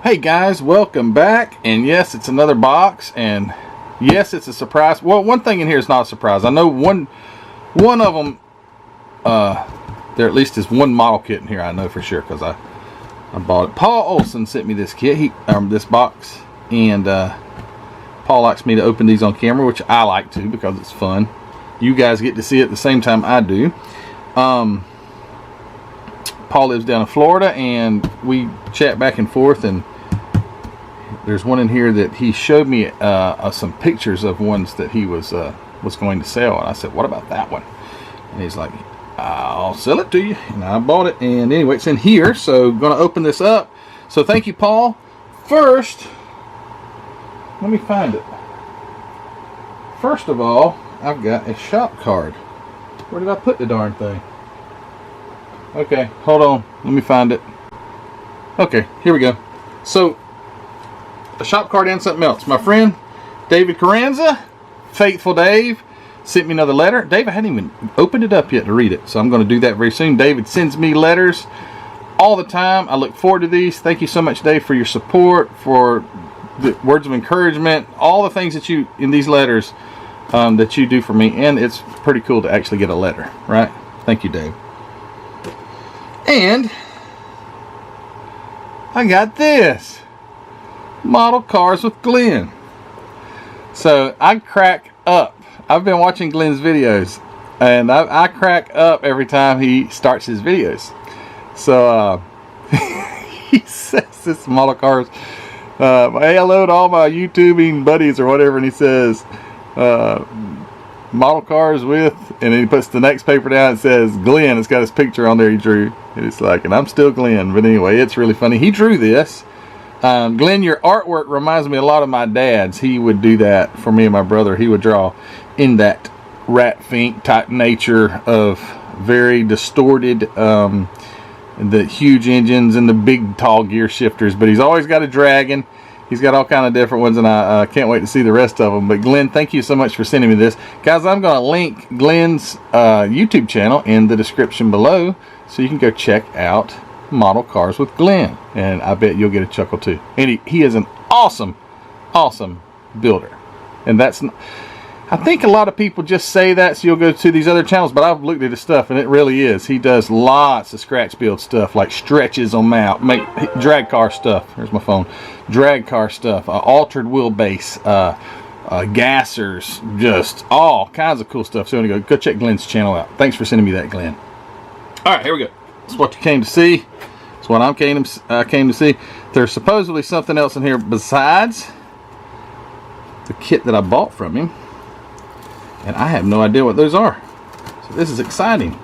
Hey guys, welcome back. And yes, it's another box, and yes, it's a surprise. Well, one thing in here is not a surprise. I know one of them, there at least is one model kit in here, I know for sure, because I bought it. Paul Olson sent me this kit, this box, and Paul likes me to open these on camera, which I like to because it's fun. You guys get to see it at the same time I do. Paul lives down in Florida, and we chat back and forth, and there's one in here that he showed me some pictures of ones that he was going to sell, and I said, what about that one? And he's like, I'll sell it to you. And I bought it, and anyway, it's in here, so I'm going to open this up. So thank you, Paul. First, let me find it. First of all, I've got a shop card. Where did I put the darn thing? Okay, hold on, let me find it. Okay, here we go. So, a shop card and something else. My friend David Carranza, Faithful Dave, sent me another letter. Dave, I hadn't even opened it up yet to read it, so I'm going to do that very soon. David sends me letters all the time. I look forward to these. Thank you so much, Dave, for your support, for the words of encouragement, all the things that you, in these letters, that you do for me. And it's pretty cool to actually get a letter, right? Thank you, Dave. And I got this. Model Cars with Glen. So I crack up. I've been watching Glen's videos, and I crack up every time he starts his videos. So he says this Model Cars. Hey, hello to all my YouTubing buddies or whatever, and he says Model Cars with, and then he puts the next paper down and says Glen. It's got his picture on there he drew. And it's like, and I'm still Glen. But anyway, it's really funny. He drew this. Glen, your artwork reminds me a lot of my dad's. He would do that for me and my brother. He would draw in that rat fink type nature of very distorted, the huge engines and the big tall gear shifters. But he's always got a dragon. He's got all kind of different ones, and I can't wait to see the rest of them. But Glen, thank you so much for sending me this. Guys, I'm going to link Glen's YouTube channel in the description below, so you can go check out Model Cars with Glen, and I bet you'll get a chuckle too. And he is an awesome builder, and that's not, I think a lot of people just say that so you'll go to these other channels, but I've looked at his stuff and it really is. He does lots of scratch build stuff, like stretches them out, make drag car stuff. Here's my phone. Drag car stuff, altered wheelbase, gassers, just all kinds of cool stuff. So I'm gonna go check Glen's channel out. Thanks for sending me that, Glen. All right, here we go. That's what you came to see. That's what I came to see. There's supposedly something else in here besides the kit that I bought from him, and I have no idea what those are. So this is exciting.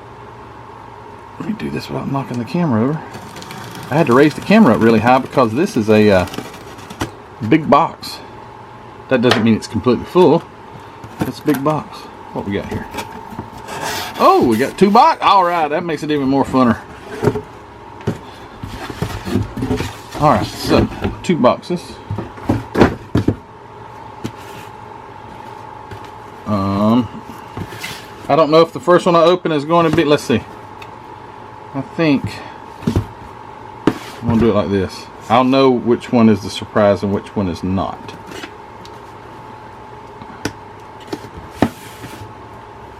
Let me do this without knocking the camera over. I had to raise the camera up really high because this is a big box. That doesn't mean it's completely full. It's a big box. What we got here? Oh, we got 2 boxes. All right, that makes it even more funner. All right, so 2 boxes. I don't know if the first one I open is going to be. Let's see. I think I'm gonna do it like this. I'll know which one is the surprise and which one is not.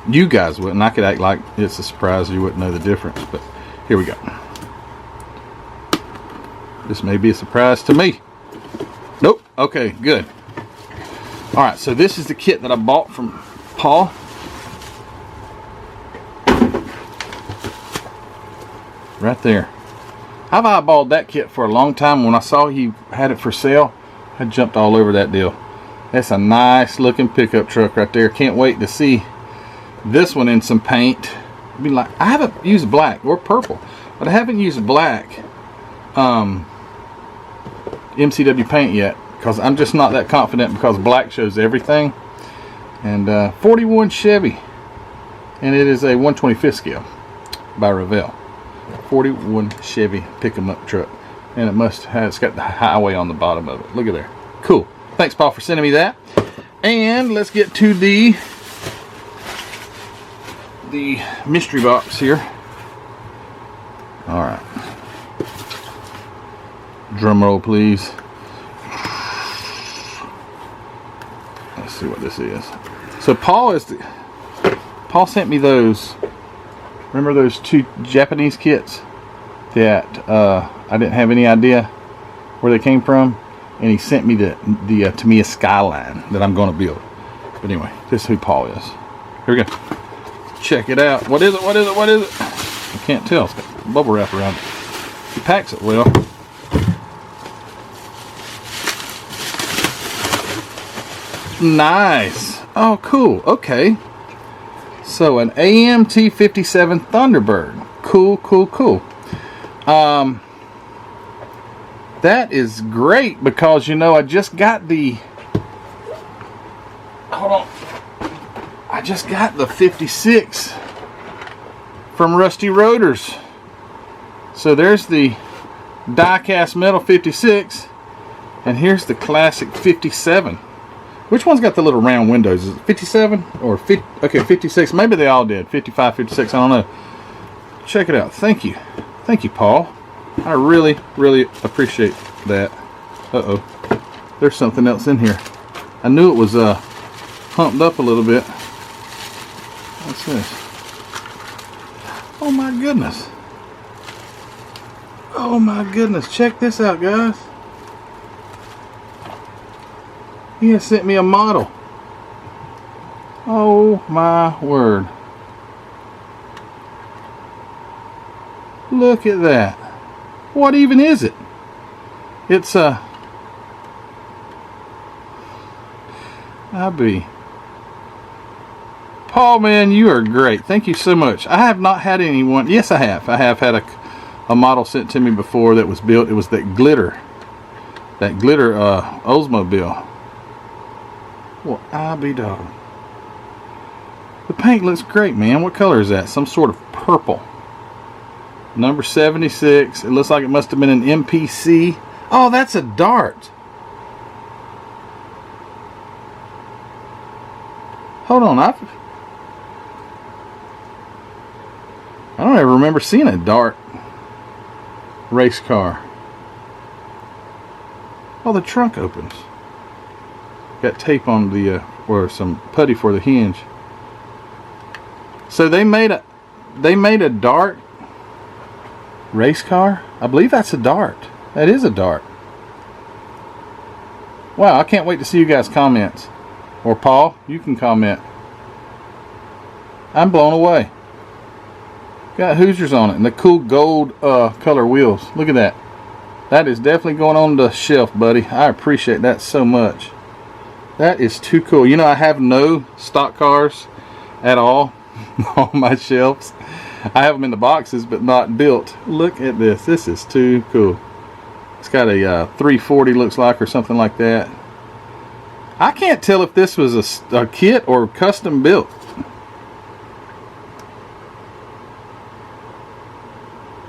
You guys wouldn't. I could act like it's a surprise. You wouldn't know the difference. But here we go. This may be a surprise to me. Nope. Okay, good. All right, so this is the kit that I bought from Paul. Right there. I've eyeballed that kit for a long time. When I saw he had it for sale, I jumped all over that deal. That's a nice looking pickup truck right there. Can't wait to see this one in some paint. I mean, like, I haven't used black or purple, but I haven't used black MCW paint yet. because I'm just not that confident, because black shows everything. And 41 Chevy, and it is a 125th scale by Revell. 41 Chevy pick-em-up truck, and it's got the highway on the bottom of it. Look at there. Cool. Thanks, Paul, for sending me that. And let's get to the mystery box here. All right. Drum roll, please. Let's see what this is. So Paul sent me those. Remember those 2 Japanese kits that I didn't have any idea where they came from, and he sent me the Tamiya Skyline that I'm going to build. But anyway, this is who Paul is. Here we go. Check it out. What is it? What is it? What is it? I can't tell. It's got bubble wrap around it. He packs it well. Nice. Oh, cool. Okay. So an AMT 57 Thunderbird. Cool, cool, cool. That is great, because you know I just got the. Hold on. I just got the 56 from Rusty Rotors. So there's the die-cast metal 56, and here's the classic 57. Which one's got the little round windows? Is it 57 or 50? Okay, 56. Maybe they all did. 55, 56. I don't know. Check it out. Thank you. Thank you, Paul. I really, really appreciate that. Uh-oh. There's something else in here. I knew it was humped up a little bit. What's this? Oh my goodness. Oh my goodness. Check this out, guys. He has sent me a model. Oh my word. Look at that. What even is it? It's a Paul, man, you are great. Thank you so much. I have not had anyone. Yes, I have. I have had a model sent to me before that was built. It was that glitter Oldsmobile. Well, I be dog. The paint looks great, man. What color is that? Some sort of purple. Number 76. It looks like it must have been an MPC. Oh, that's a Dart. Hold on. I don't ever remember seeing a Dart race car. Oh, the trunk opens. Got tape on the or some putty for the hinge. So they made a Dart race car. I believe that's a Dart. That is a Dart. Wow, I can't wait to see you guys' comments. Or Paul, you can comment. I'm blown away. Got Hoosiers on it and the cool gold color wheels. Look at that. That is definitely going on the shelf, buddy. I appreciate that so much. That is too cool. You know, I have no stock cars at all on my shelves. I have them in the boxes, but not built. Look at this. This is too cool. It's got a 340, looks like, or something like that. I can't tell if this was a kit or custom built.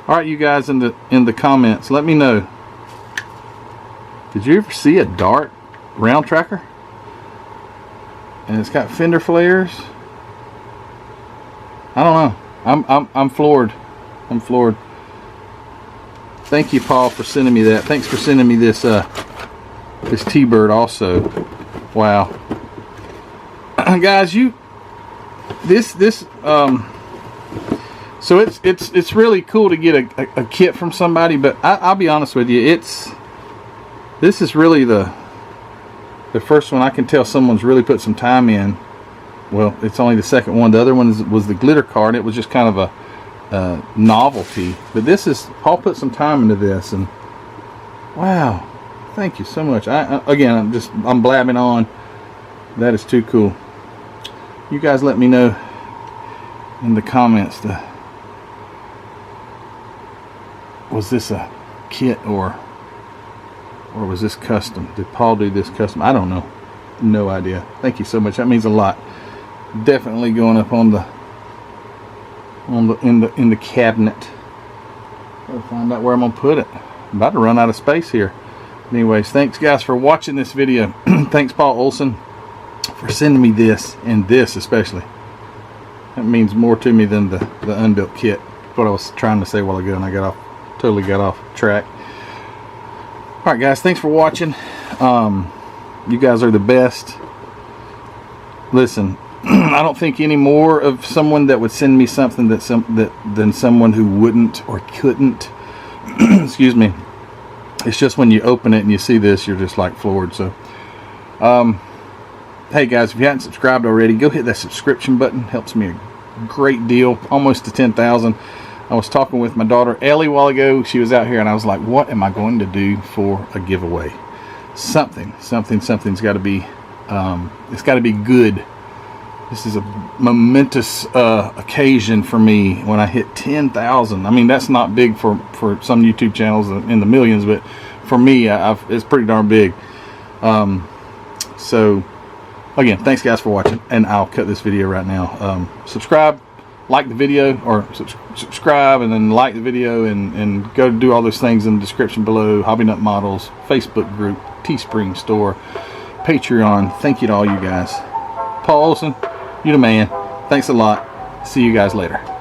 All right, you guys in the comments, let me know. Did you ever see a Dart round tracker? And it's got fender flares. I don't know. I'm floored. I'm floored. Thank you, Paul, for sending me that. Thanks for sending me this this T-Bird also. Wow. Guys, so it's really cool to get a kit from somebody, but I'll be honest with you, this is really the first one I can tell someone's really put some time in. Well, it's only the second one. The other one was the glitter card. It was just kind of a novelty, but Paul put some time into this, and wow, thank you so much. I'm blabbing on. That is too cool. You guys let me know in the comments, was this a kit or or was this custom? Did Paul do this custom? I don't know. No idea. Thank you so much. That means a lot. Definitely going up on the in the cabinet. Gotta find out where I'm gonna put it. I'm about to run out of space here. Anyways, thanks guys for watching this video. Thanks Paul Olson for sending me this, and this especially. That means more to me than the unbuilt kit. What I was trying to say a while ago, and I totally got off track. All right, guys, thanks for watching. You guys are the best. Listen, I don't think any more of someone that would send me something than someone who wouldn't or couldn't. Excuse me. It's just when you open it and you see this, you're just like floored. So, hey guys, if you haven't subscribed already, go hit that subscription button. Helps me a great deal. Almost to 10,000. I was talking with my daughter Ellie a while ago. She was out here, and I was like, what am I going to do for a giveaway? Something's got to be, it's got to be good. This is a momentous occasion for me when I hit 10,000. I mean, that's not big for some YouTube channels in the millions, but for me, it's pretty darn big. So, again, thanks guys for watching, and I'll cut this video right now. Subscribe, like the video, or subscribe and then like the video, and go do all those things in the description below. Hobby Nut Models, Facebook group, Teespring store, Patreon. Thank you to all you guys. Paul Olson, you the man. Thanks a lot. See you guys later.